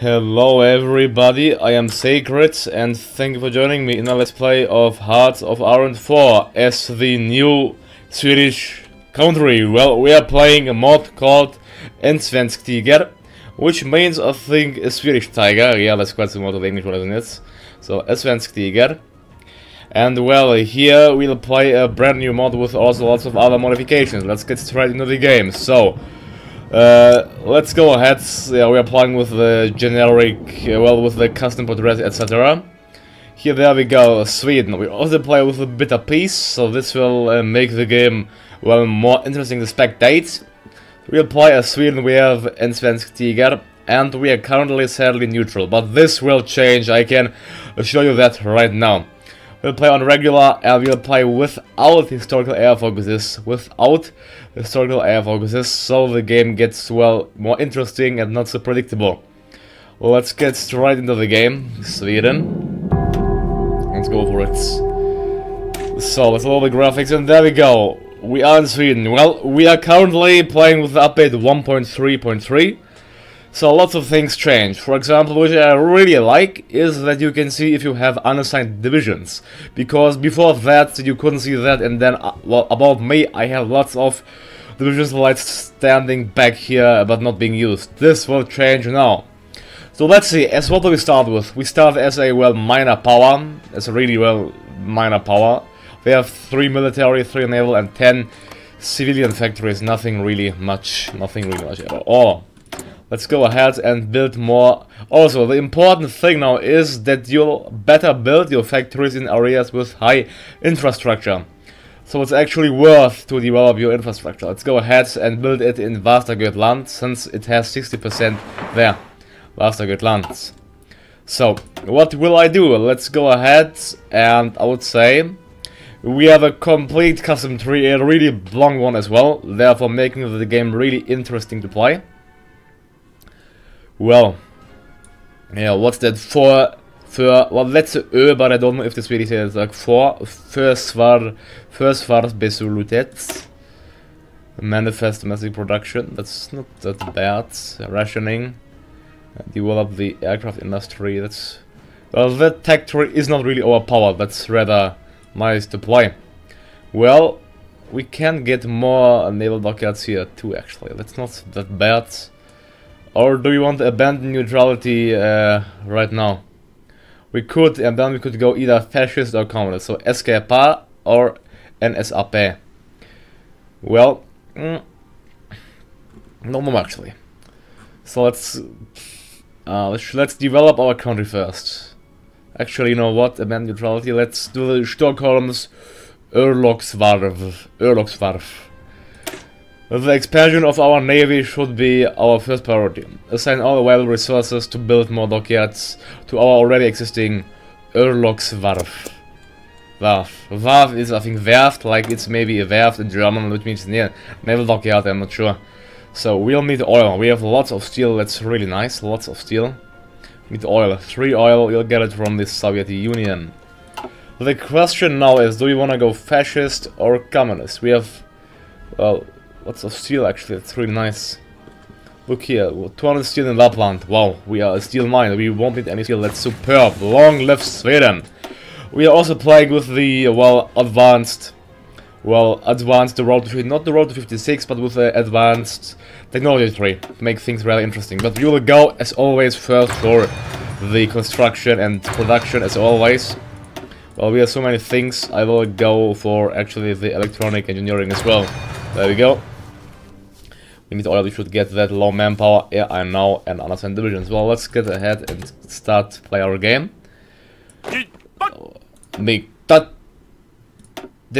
Hello everybody, I am Sacred and thank you for joining me in a let's play of Hearts of Iron 4 as the new Swedish country. Well, we are playing a mod called Svensk Tiger, which means I think a Swedish Tiger. Yeah, that's quite similar to the English one, isn't it? So, a Svensk Tiger. And well, here we'll play a brand new mod with also lots of other modifications. Let's get straight into the game. So, let's go ahead. Yeah, we are playing with the generic, well, with the custom portrait, etc. Here, there we go, Sweden. We also play with a bitter piece, so this will make the game, well, more interesting to spectate. We'll play as Sweden, we have Svensk Tiger, and we are currently sadly neutral, but this will change, I can show you that right now. We'll play on regular, and we'll play without historical air focuses, so the game gets, well, more interesting and not so predictable. Well, let's get straight into the game. Sweden. Let's go for it. So, let's load the graphics, and there we go. We are in Sweden. Well, we are currently playing with the update 1.3.3. So lots of things change. For example, which I really like is that you can see if you have unassigned divisions. Because before that you couldn't see that, and then, well, about me, I have lots of divisions like standing back here but not being used. This will change now. So let's see, as what do we start with? We start as a, well, minor power, as a really, well, minor power. We have 3 military, 3 naval and 10 civilian factories, nothing really much at all. Let's go ahead and build more. Also, the important thing now is that you'll better build your factories in areas with high infrastructure. So it's actually worth to develop your infrastructure. Let's go ahead and build it in Vastergötland, since it has 60% there. Vastergötland. So, what will I do? Let's go ahead and I would say we have a complete custom tree, a really long one as well, therefore making the game really interesting to play. Well, yeah, what's that for, well, that's a Ö, but I don't know if the Swedish is like for försvarsbeslutet. Manifest domestic production, that's not that bad. Rationing, develop the aircraft industry, that's, well, that tech tree is not really overpowered, that's rather nice to play. Well, we can get more naval dockyards here too, actually, that's not that bad. Or do we want to abandon neutrality right now? We could, and then we could go either fascist or communist. So SKP or NSAP. Well, no more actually. So let's develop our country first. Actually, you know what? Abandon neutrality. Let's do the Stockholm's Örlogsvarv. The expansion of our navy should be our first priority. Assign all available resources to build more dockyards to our already existing Örlogsvarv. Varv is, I think, Werft, like it's maybe a Werft in German, which means near naval dockyard, I'm not sure. So we'll need oil. We have lots of steel, that's really nice, lots of steel. We need oil. 3 oil, you'll get it from the Soviet Union. The question now is, do we want to go fascist or communist? We have, well, lots of steel, actually, it's really nice. Look here, 200 steel in Lapland. Wow, we are a steel mine, we won't need any steel, that's superb. Long live Sweden! We are also playing with the, well, advanced, the road to, not the road to 56, but with the advanced technology tree, to make things really interesting. But we will go, as always, first for the construction and production, as always. Well, we have so many things, I will go for, actually, the electronic engineering as well. There we go. We need oil, we should get that low manpower, yeah, I know, and unassigned divisions. Well, let's get ahead and start to play our game. They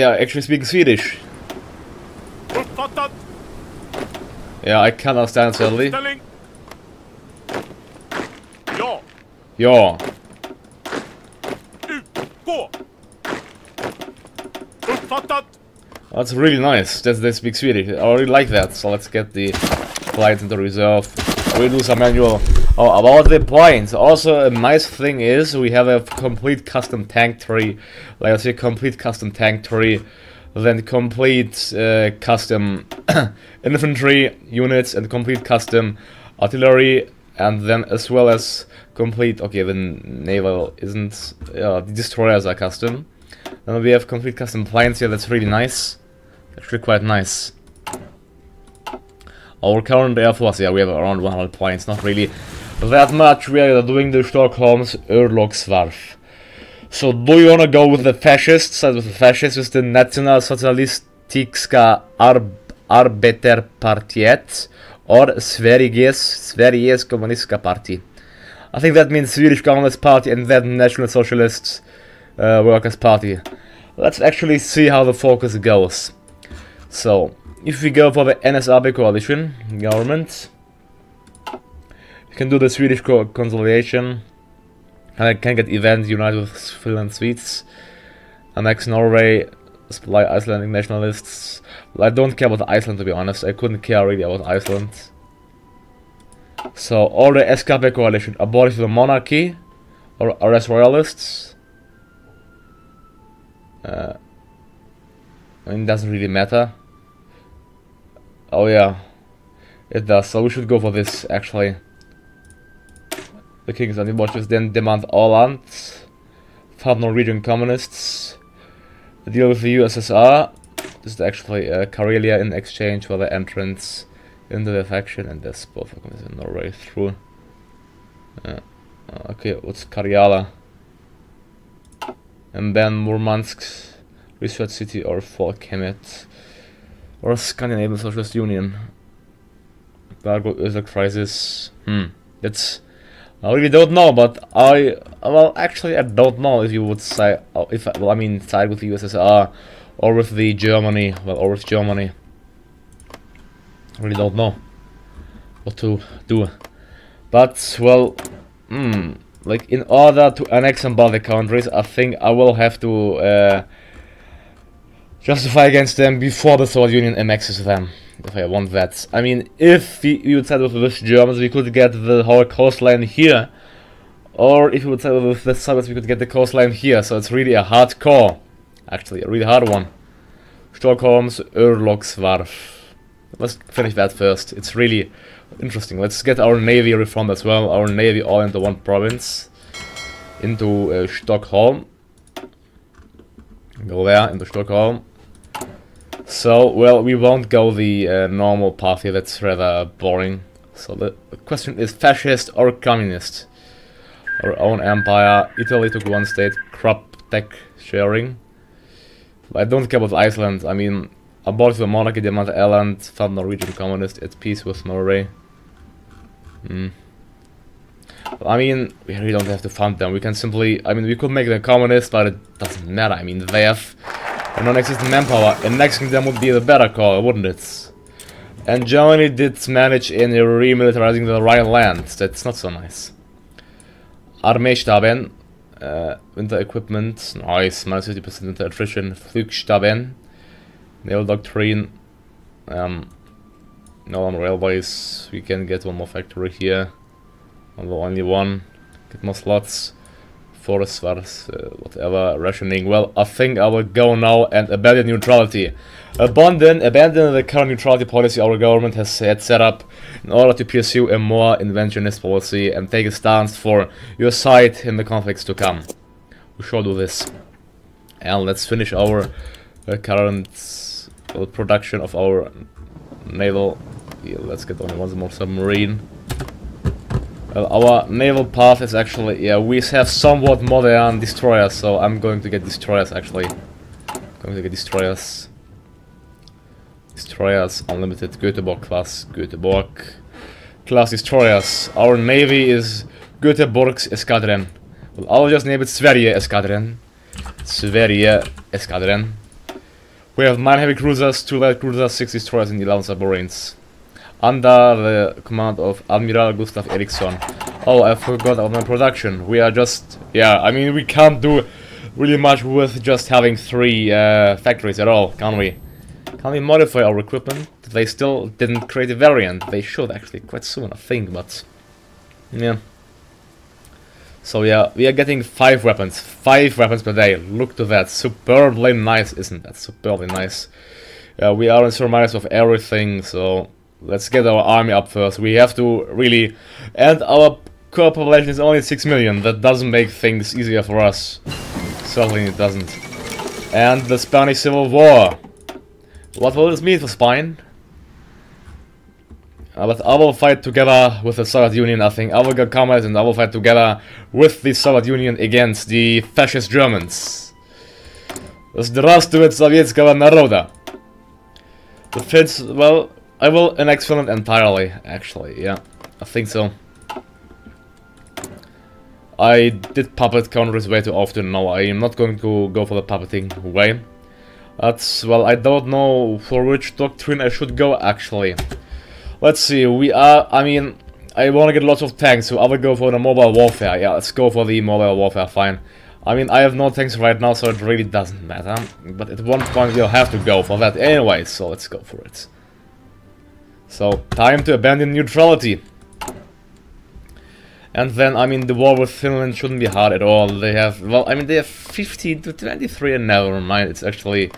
are actually speaking Swedish. Yeah, I can't understand sadly. Ja. That's really nice that they speak Swedish. I really like that. So let's get the planes into reserve. We'll do some manual. Oh, about the planes. Also, a nice thing is we have a complete custom tank tree. Like I say, complete custom tank tree. Then complete custom infantry units and complete custom artillery and then as well as complete, okay, the naval isn't, the destroyers are custom. Then we have complete custom planes here, that's really nice. Actually quite nice. Our current air force, yeah, we have around 100 planes, not really that much. We are doing the Stockholm's Örlogsvarv. So do you wanna go with the fascist side, with the Nationalsocialistiska Arbetarpartiet, or Sveriges Kommunistiska Party? I think that means Swedish Communist Party and that National Socialist Workers Party. Let's actually see how the focus goes. So, if we go for the Nlrb coalition government, you can do the Swedish consolidation, and I can get event unite with Finland, Swedes, annex Norway, supply Icelandic nationalists. Well, I don't care about Iceland, to be honest. I couldn't care really about Iceland. So, all the SKP coalition, abolish the monarchy, or arrest royalists. I mean, it doesn't really matter. Oh yeah, it does. So we should go for this, actually. The kings and the watchers then demand all land, fund Norwegian communists, deal with the USSR. This is actually Karelia in exchange for the entrance into the faction, and there's both of them in Norway through. Okay, what's Karjala? And then Murmansk, Research City, or Fort Kemet, or Scandinavian Socialist Union. Cargo is a crisis. That's, I really don't know, but well, actually I don't know if you would say, well, I mean, side with the USSR or with the Germany, well, or with Germany. I really don't know what to do. But, well, like, in order to annex some Baltic countries, I think I will have to justify against them before the Soviet Union annexes them, if I want that. I mean, if we would side with the Germans, we could get the whole coastline here, or if we would side with the Soviets, we could get the coastline here. So it's really a hard core, actually, a really hard one. Stockholm's Örlogsvarv. Let's finish that first. It's really interesting. Let's get our navy reformed as well. Our navy all into one province, into Stockholm. Go there, into Stockholm. So, well, we won't go the normal path here, that's rather boring. So the question is fascist or communist? Our own empire, Italy took one state, crop tech sharing. I don't care about Iceland, I mean, abolish the monarchy, demand Ireland, fund Norwegian communist, at peace with Norway. I mean, we really don't have to fund them, we can simply, I mean, we could make them communist, but it doesn't matter. I mean, they have a non-existent manpower, annexing them would be the better call, wouldn't it? And Germany did manage in remilitarizing the Rhineland, that's not so nice. Armeestaben, winter equipment, nice, minus 50% winter attrition, Flugstaben, naval doctrine, no on railways, we can get one more factory here, although only one, get more slots. Forest wars, whatever, rationing. Well, I think I will go now and abandon neutrality. Abandon the current neutrality policy our government has set up in order to pursue a more interventionist policy and take a stance for your side in the conflicts to come. We shall do this. And let's finish our current production of our naval. Yeah, let's get only one more submarine. Our naval path is actually, yeah, we have somewhat modern destroyers, so I'm going to get destroyers actually. Going to get destroyers. Destroyers, unlimited Göteborg class, Göteborg class destroyers. Our navy is Göteborgs Eskadren. Well, I'll just name it Sverige Eskadren. Sverige Eskadren. We have 9 heavy cruisers, 2 light cruisers, 6 destroyers, and 11 submarines. Under the command of Admiral Gustav Eriksson. Oh, I forgot about my production. We are just, yeah, I mean, we can't do really much with just having 3 factories at all, can we? Can we modify our equipment? They still didn't create a variant. They should actually quite soon, I think, but yeah. So yeah, we are getting 5 weapons. 5 weapons per day. Look to that. Superbly nice, isn't that? Superbly nice. We are in surmise of everything, so let's get our army up first. We have to really... And our core population is only 6 million. That doesn't make things easier for us. Certainly it doesn't. And the Spanish Civil War. What will this mean for Spain? But I will fight together with the Soviet Union, I think. I will get comrades and I will fight together with the Soviet Union against the fascist Germans. Здравствует советского народа. The Finns, well, I will annex Finland entirely, actually, yeah. I think so. I did puppet countries way too often. No, I am not going to go for the puppeting way. That's, well, I don't know for which doctrine I should go, actually. Let's see, we are, I mean, I want to get lots of tanks, so I will go for the mobile warfare. Yeah, let's go for the mobile warfare, fine. I mean, I have no tanks right now, so it really doesn't matter. But at one point you'll have to go for that anyway, so let's go for it. So, time to abandon neutrality. And then, I mean, the war with Finland shouldn't be hard at all. They have, well, I mean, they have 15 to 23, and never mind, it's actually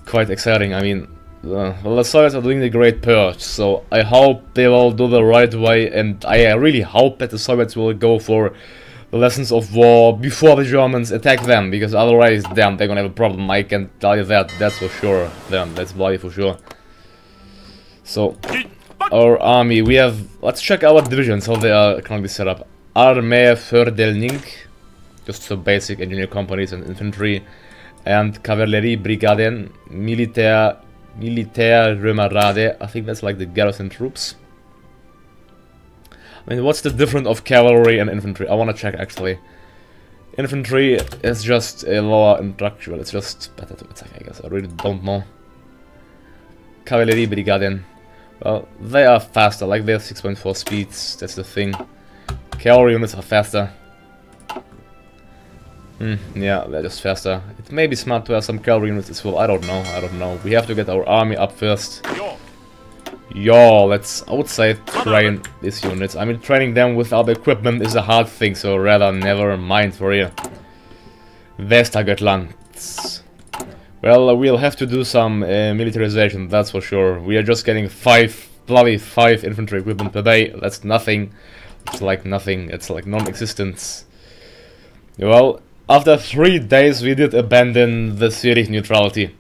quite exciting. I mean, well, the Soviets are doing the Great Purge, so I hope they will do the right way, and I really hope that the Soviets will go for the lessons of war before the Germans attack them, because otherwise, damn, they're gonna have a problem. I can tell you that, that's for sure. Damn, that's bloody for sure. So, our army, we have, let's check our divisions, how they are currently set up. Arméfördelning, just so basic engineer companies and infantry, and Kavalleriebrigaden, Militärrömerrade, I think that's like the garrison troops. I mean, what's the difference of cavalry and infantry? I want to check, actually. Infantry is just a lower introduction, it's just better to attack, I guess. I really don't know. Kavalleriebrigaden. Well, they are faster, like they have 6.4 speeds, that's the thing. Cavalry units are faster. Yeah, they're just faster. It may be smart to have some cavalry units as well, I don't know. We have to get our army up first. Yo, let's, I would say, train these units. I mean, training them without equipment is a hard thing, so rather never mind for you. Västergötland. Well, we'll have to do some militarization, that's for sure. We are just getting 5 infantry equipment per day. That's nothing. It's like nothing. It's like non-existent. Well, after 3 days we did abandon the Swedish neutrality.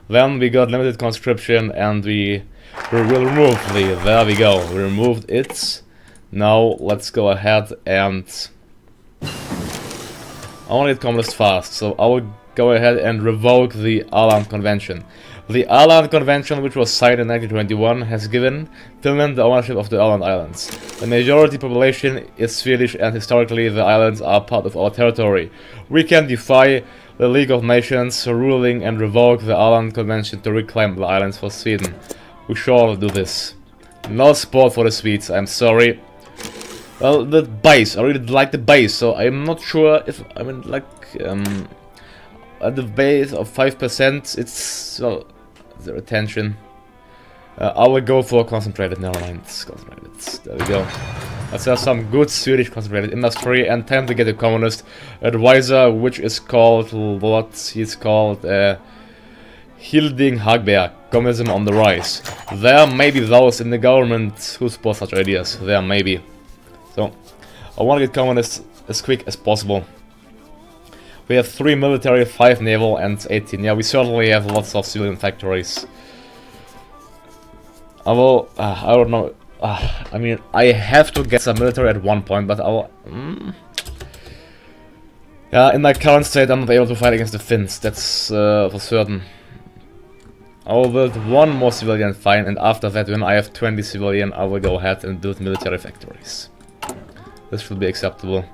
Then we got limited conscription and we will remove the... There we go. We removed it. Now let's go ahead and... I want to get communist fast, so I will go ahead and revoke the Åland Convention. The Åland Convention, which was signed in 1921, has given Finland the ownership of the Åland Islands. The majority population is Swedish and historically the islands are part of our territory. We can defy the League of Nations ruling and revoke the Åland Convention to reclaim the islands for Sweden. We shall do this. No support for the Swedes, I'm sorry. Well, the base, I really like the base, so I'm not sure if, I mean, like, at the base of 5%, it's, well, the retention. I will go for concentrated, never mind, it's concentrated, there we go. Let's have some good Swedish concentrated industry and time to get a communist advisor, which is called, what he's called, Hilding Hagberg, Communism on the Rise. There may be those in the government who support such ideas, there may be. So, I want to get communist as quick as possible. We have 3 military, 5 naval, and 18. Yeah, we certainly have lots of civilian factories. I will... I don't know... I mean, I have to get some military at one point, but I will... Yeah, in my current state, I'm not able to fight against the Finns. That's for certain. I will build 1 more civilian, fine, and after that, when I have 20 civilian, I will go ahead and build military factories. This should be acceptable.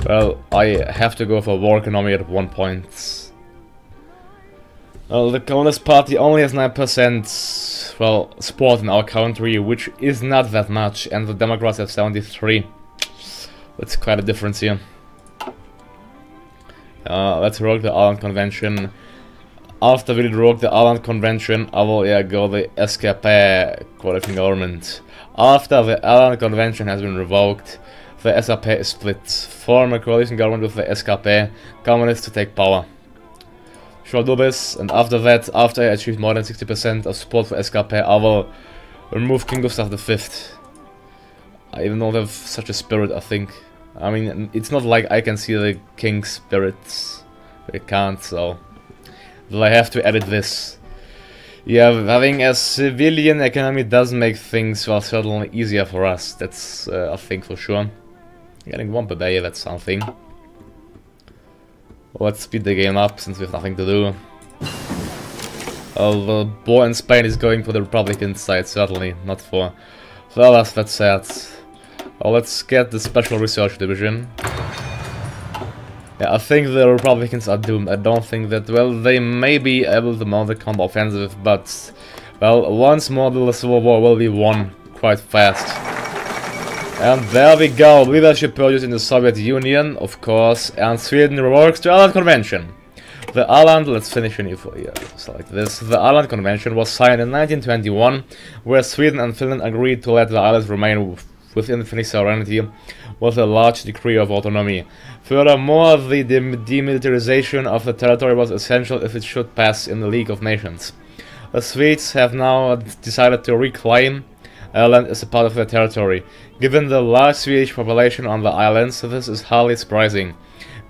Well, I have to go for war economy at one point. Well, the Communist Party only has 9%, well, support in our country, which is not that much, and the Democrats have 73. That's quite a difference here. Let's revoke the Åland Convention. After we revoke the Åland Convention, I will go the SKP coalition government. After the Åland Convention has been revoked, the SRP is split. Form a coalition government with the SKP, communists to take power. Shall do this, and after that, after I achieve more than 60% of support for SKP, I will Remove King Gustav V. I even don't have such a spirit, I think. I mean, it's not like I can see the king's spirits. I can't, so... Will I have to edit this? Yeah, having a civilian economy does make things, well, certainly easier for us. That's a thing for sure. Getting one per day, that's something. Let's speed the game up, since we have nothing to do. The war in Spain is going for the Republican side, certainly, not for others, that's sad. Well, let's get the Special Research Division. Yeah, I think the Republicans are doomed. I don't think that, well, they may be able to mount a counter-offensive, but, well, once more the Civil War will be won quite fast. And there we go, leadership purchase in the Soviet Union, of course, and Sweden reworks the Åland Convention. The Åland, let's finish in here, so like this. The Åland Convention was signed in 1921, where Sweden and Finland agreed to let the islands remain within Finnish sovereignty with a large degree of autonomy. Furthermore, the demilitarization of the territory was essential if it should pass in the League of Nations. The Swedes have now decided to reclaim Ireland as a part of their territory. Given the large Swedish population on the islands, this is hardly surprising.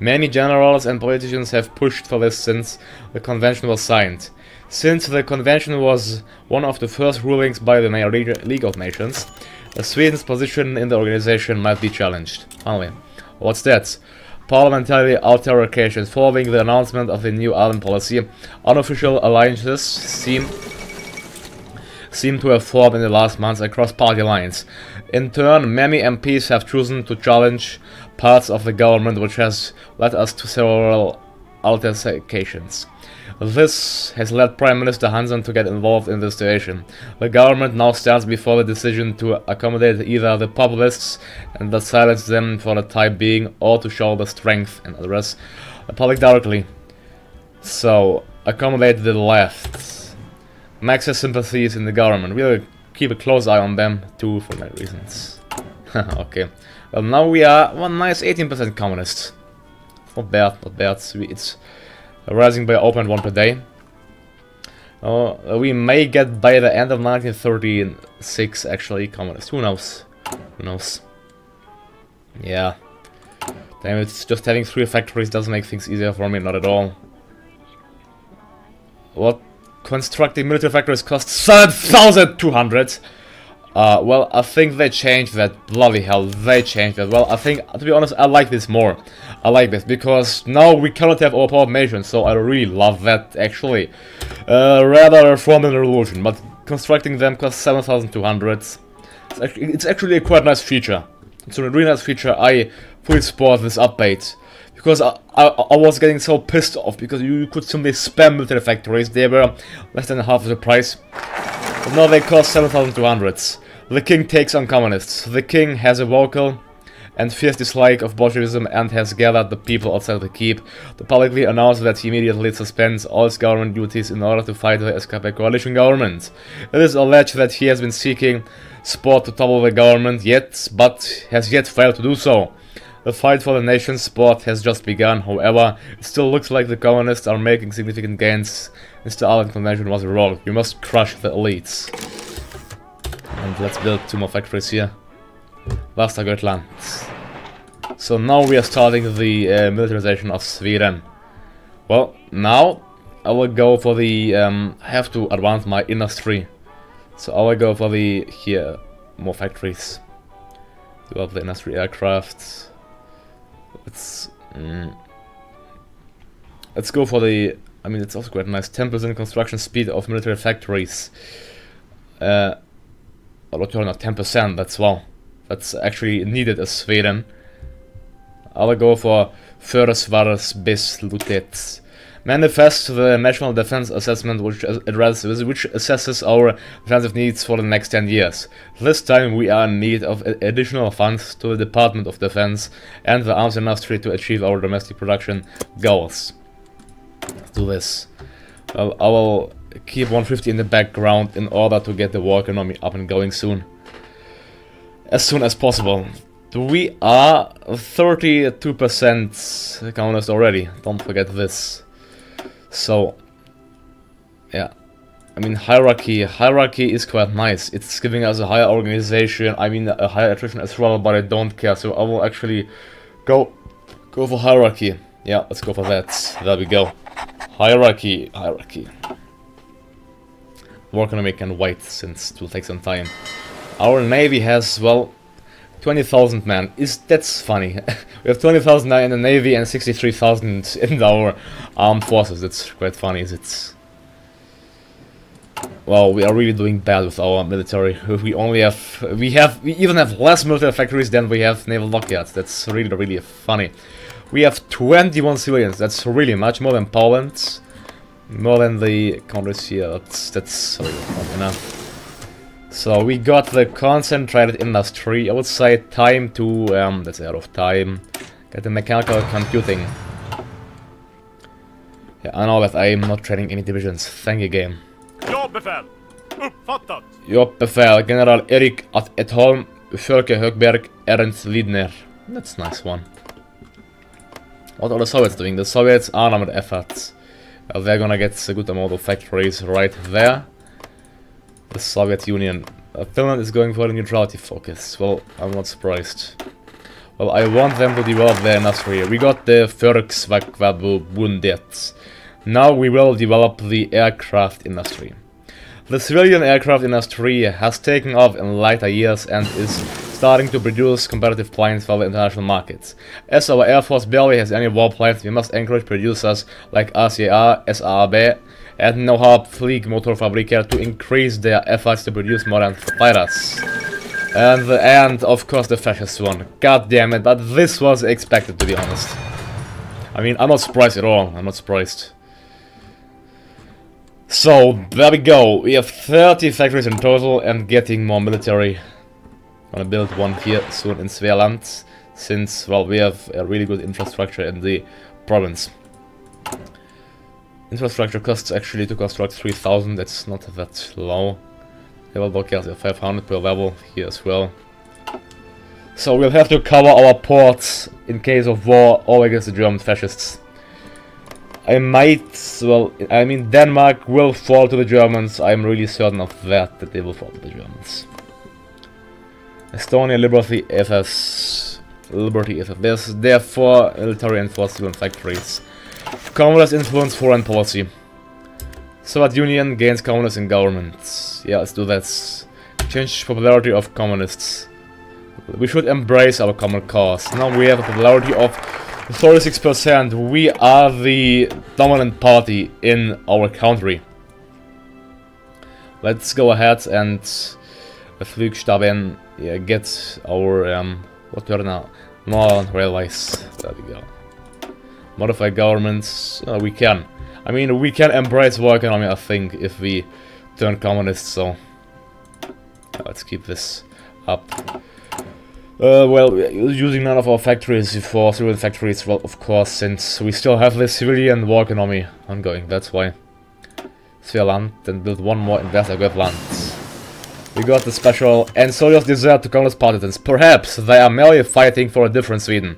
Many generals and politicians have pushed for this since the convention was signed. Since the convention was one of the first rulings by the League of Nations, Sweden's position in the organization might be challenged. Finally, what's that? Parliamentary altercations following the announcement of the new island policy. Unofficial alliances seem to have formed in the last months across party lines. In turn, many MPs have chosen to challenge parts of the government, which has led us to several altercations. This has led Prime Minister Hansen to get involved in the situation. The government now stands before the decision to accommodate either the populists and thus silence them for the time being, or to show the strength and address the public directly. So, accommodate the left. Max has sympathies in the government. We'll keep a close eye on them too, for many reasons. Okay. Well, now we are one nice 18% communist. Not bad, not bad. It's rising by 0.1 per day. We may get by the end of 1936 actually communist. Who knows? Who knows? Yeah. Damn, it's just having 3 factories doesn't make things easier for me, not at all. What? Constructing military factories cost 7,200! Well, I think they changed that. Bloody hell, they changed that. Well, I think, to be honest, I like this more. I like this, because now we cannot have overpowered nations, so I really love that, actually. Rather from the revolution, but constructing them costs 7,200. It's actually a quite nice feature. It's a really nice feature. I fully support this update. Because I was getting so pissed off, because you could simply spam military factories. They were less than half of the price. But now they cost 7,200. The king takes on communists. The king has a vocal and fierce dislike of Bolshevism and has gathered the people outside the keep to publicly announce that he immediately suspends all his government duties in order to fight the SKP coalition government. It is alleged that he has been seeking support to topple the government, but has yet failed to do so. The fight for the nation's support has just begun. However, it still looks like the communists are making significant gains. Mr. Åland Convention was wrong. You must crush the elites. And let's build 2 more factories here. Vasta Gotland. So now we are starting the militarization of Sweden. Well, now I will go for the... I have to advance my industry. So I will go for the... here, more factories. Develop the industry aircraft. Let's go for the... I mean, it's also quite nice. 10% construction speed of military factories. Return of 10%, that's well. That's actually needed as Sweden. I'll go for Försvarsbeslutet. Manifest the National Defense Assessment, which assesses our defensive needs for the next 10 years. This time we are in need of additional funds to the Department of Defense and the arms industry to achieve our domestic production goals. Let's do this. Well, I will keep 150 in the background in order to get the war economy up and going soon. As soon as possible. We are 32% communist already, don't forget this. So, yeah. I mean, hierarchy is quite nice. It's giving us a higher organization, I mean a higher attrition as well, but I don't care, so I will actually go for hierarchy. Yeah, let's go for that. There we go. Hierarchy. War economy can wait, since it will take some time. Our navy has, well, 20,000 men. That's funny. We have 20,000 in the navy and 63,000 in our armed forces. That's quite funny. Well, we are really doing bad with our military. We even have less military factories than we have naval dockyards. That's really, really funny. We have 21 civilians. That's really much more than Poland. More than the countries here. That's really not enough. So we got the concentrated industry. I would say time to that's out of time. Get the mechanical computing. Yeah, I know that I'm not training any divisions. Thank you, game. Ja, befäl. Uppfattat. Ja, befäl. General Erik Edholm, Fölke Högberg, Ernst Lidner. That's a nice one. What are the Soviets doing? The Soviets are armed efforts. They're gonna get a good amount of factories right there. The Soviet Union. Finland is going for the neutrality focus. Well, I'm not surprised. Well, I want them to develop their industry. We got the Volkswagenbundet. Now we will develop the aircraft industry. The civilian aircraft industry has taken off in later years and is starting to produce competitive planes for the international markets. As our Air Force barely has any warplanes, we must encourage producers like RCA, SAAB and Nlrb Flygmotorfabriker to increase their efforts to produce modern fighters. And of course the fascist one. God damn it, but this was expected, to be honest. I mean, I'm not surprised at all. I'm not surprised. So, there we go. We have 30 factories in total and getting more military. Gonna build one here soon in Svealand, since, well, we have a really good infrastructure in the province. Infrastructure costs actually to construct 3,000, that's not that low. Naval dockyards are 500 per level here as well. So we'll have to cover our ports in case of war or against the German fascists. I mean Denmark will fall to the Germans. I'm really certain of that they will fall to the Germans. Estonia, Liberty, FS. There's therefore military and force factories. Communist influence foreign policy. Soviet Union gains communists in government. Yeah, let's do that. Change popularity of communists. We should embrace our common cause. Now we have a popularity of 36%. We are the dominant party in our country. Let's go ahead and Flugstaben, yeah, get our Northern Railways. There we go. Modify governments. We can. I mean, we can embrace war economy, I think, if we turn communist, so let's keep this up. Well, using none of our factories for civilian factories, well, of course, since we still have the civilian war economy ongoing, that's why. Svealand, then build one more in Västergötland. We got the special and soldiers desert to communist partisans. Perhaps they are merely fighting for a different Sweden.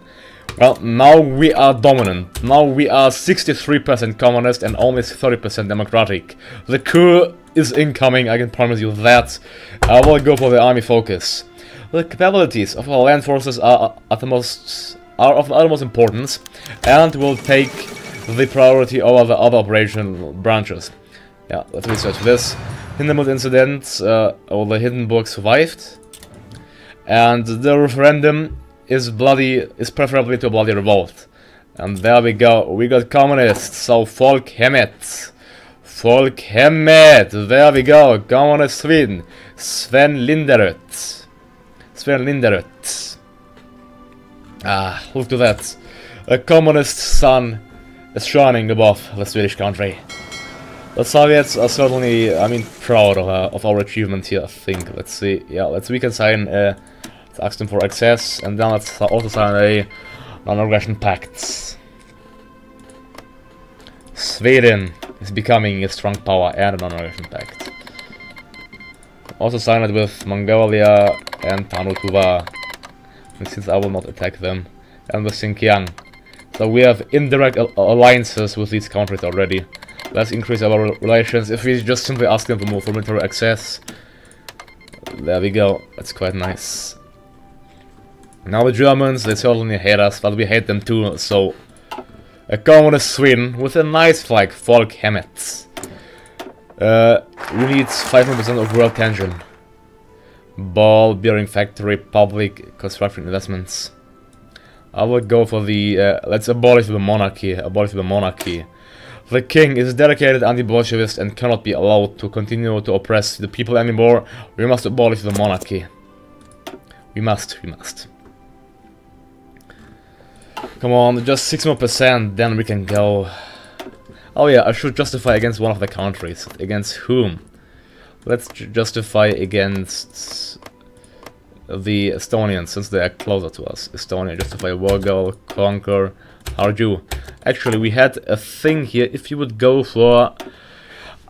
Well, now we are dominant. Now we are 63% communist and only 30% democratic. The coup is incoming, I can promise you that. I will go for the army focus. The capabilities of our land forces are of the utmost importance and will take the priority over the other operational branches. Yeah, let's research this. Hindenburg incident, or the Hindenburg survived. And the referendum is preferably to a bloody revolt. And there we go, we got communists, so Folkhemmet. Folkhemmet, there we go, communist Sweden. Sven Linderöd. Ah, look at that. A communist sun is shining above the Swedish country. The Soviets are certainly, I mean, proud of our achievement here, I think. Let's see, yeah, we can sign, let's ask them for access, and then let's also sign a non-aggression pact. Sweden is becoming a strong power and a non-aggression pact. Also sign it with Mongolia and Tanutuva, since I will not attack them, and with Xinjiang. So we have indirect alliances with these countries already. Let's increase our relations. If we just simply ask them to move for military access. There we go. That's quite nice. Now the Germans, they certainly hate us, but we hate them too, so... A communist Sweden with a nice flag, Folkhemmet. We need 500% of world tension. Ball, bearing factory, public construction investments. I will go for the, let's abolish the monarchy, abolish the monarchy. The king is a dedicated anti-Bolshevist and cannot be allowed to continue to oppress the people anymore. We must abolish the monarchy. We must. Come on, just 6 more %, then we can go. Oh yeah, I should justify against one of the countries. Against whom? Let's justify against the Estonians, since they are closer to us. Estonia, justify war goal, conquer, Harju. Actually, we had a thing here. If you would go for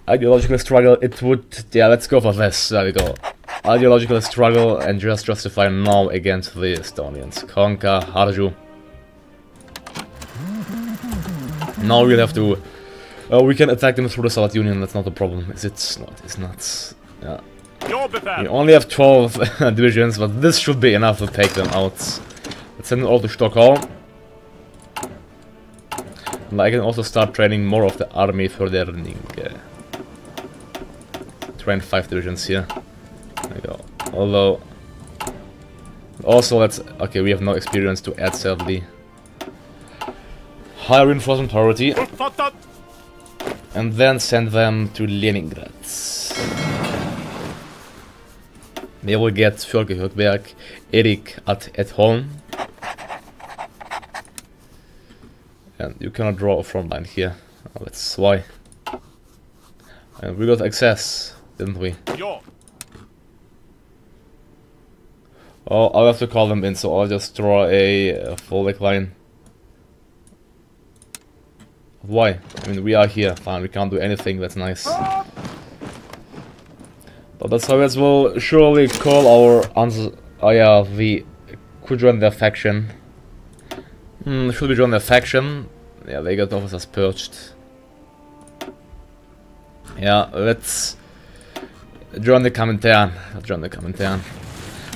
ideological struggle, it would... Yeah, let's go for this. There we go. Ideological struggle and just justify now against the Estonians. Conquer, Harju. Now we'll have to... we can attack them through the Soviet Union, that's not a problem. It's not, it's not. Yeah. We only have 12 divisions, but this should be enough to take them out. Let's send them all to Stockholm. And I can also start training more of the army for their train 5 divisions here. There we go. Although... Also, let's... Okay, we have no experience to add, sadly. High reinforcement priority. And then send them to Leningrad. They will get Fölke Högberg, Erik at home. And you cannot draw a front line here. Oh, that's why. And we got access, didn't we? Oh, I'll have to call them in, so I'll just draw a full line. Why? I mean, we are here, fine, we can't do anything, that's nice. But the Soviets will surely call our we could join their faction. Should we join their faction? Yeah, they got officers purged. Yeah, let's join the Comintern. Join the Comintern.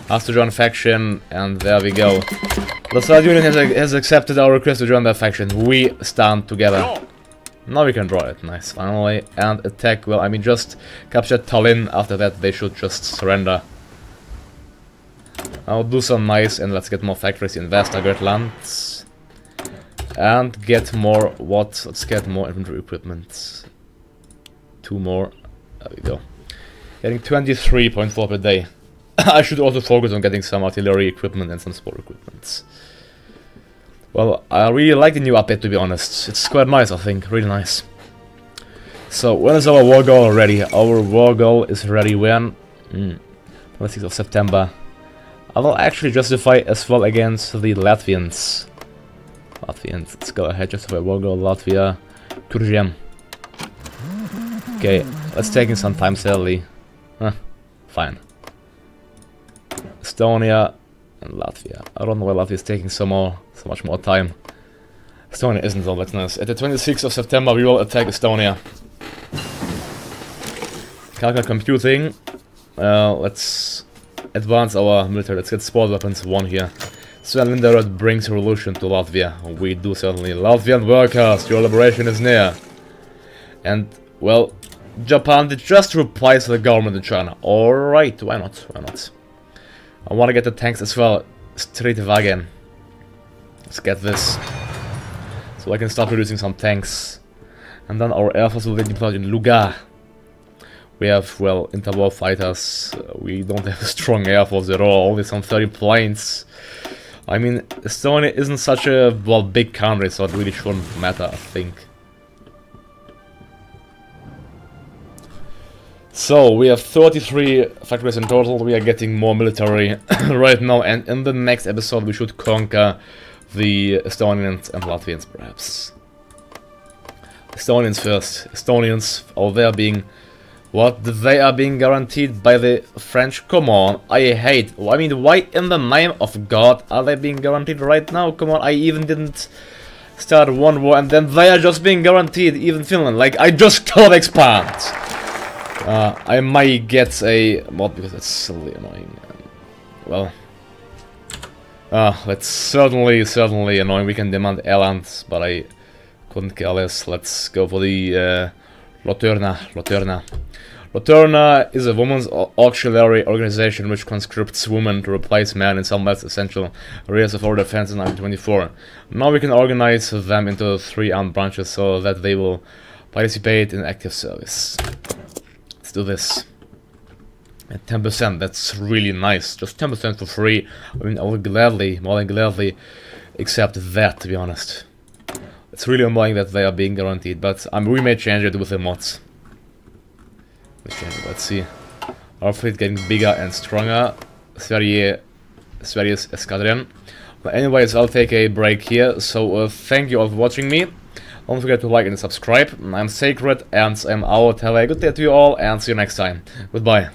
Has to join faction, and there we go. The Soviet Union has accepted our request to join their faction. We stand together. Now we can draw it. Nice, finally. And attack, well, I mean, just capture Tallinn. After that, they should just surrender. I'll do some nice, and let's get more factories in Västergötland. And get more, what? Let's get more infantry equipment. 2 more. There we go. Getting 23.4 per day. I should also focus on getting some artillery equipment and some support equipment. Well, I really like the new update, to be honest. It's quite nice, I think. Really nice. So, when is our war goal ready? Our war goal is ready when? 26th of September. I will actually justify as well against the Latvians. Let's go ahead, justify war goal, Latvia. Kurjem. Okay, let's take in some time, sadly. Fine. Estonia and Latvia. I don't know why Latvia is taking so much more time. Estonia isn't, though, that's nice. At the 26th of September we will attack Estonia. Calculate computing. Let's advance our military. Let's get sport weapons 1 here. Nlrb brings revolution to Latvia. We do certainly. Latvian workers, your liberation is near. And, well, Japan did just replace the government in China. Alright, why not? Why not? I want to get the tanks as well. Streetwagen. Let's get this. So I can start producing some tanks. And then our air force will be deployed in Luga. We have, well, interwar fighters. We don't have a strong air force at all. Only some 30 planes. I mean, Estonia isn't such a, well, big country, so it really shouldn't matter, I think. So, we have 33 factories in total. We are getting more military right now, and in the next episode we should conquer the Estonians and Latvians, perhaps. Estonians first. Estonians, oh, they are being... What? They are being guaranteed by the French? Come on, I hate... I mean, why in the name of God are they being guaranteed right now? Come on, I even didn't start one war, and then they are just being guaranteed, even Finland. Like, I just can't expand. I might get a mod because that's silly annoying. Well, that's certainly annoying. We can demand Eland, but I couldn't care less. Let's go for the Loturna. Loturna is a women's auxiliary organization which conscripts women to replace men in some less essential areas of our defense in 1924. Now we can organize them into 3 armed branches so that they will participate in active service. Let's do this. At 10%, that's really nice. Just 10% for free. I mean, I will gladly, more than gladly, accept that, to be honest. It's really annoying that they are being guaranteed, but we may change it with the mods. Let's see. Our fleet getting bigger and stronger. Sveriges Escadron. But anyways, I'll take a break here. So thank you all for watching me. Don't forget to like and subscribe. I'm Sacred and I'm out. Have a good day to you all and see you next time. Goodbye.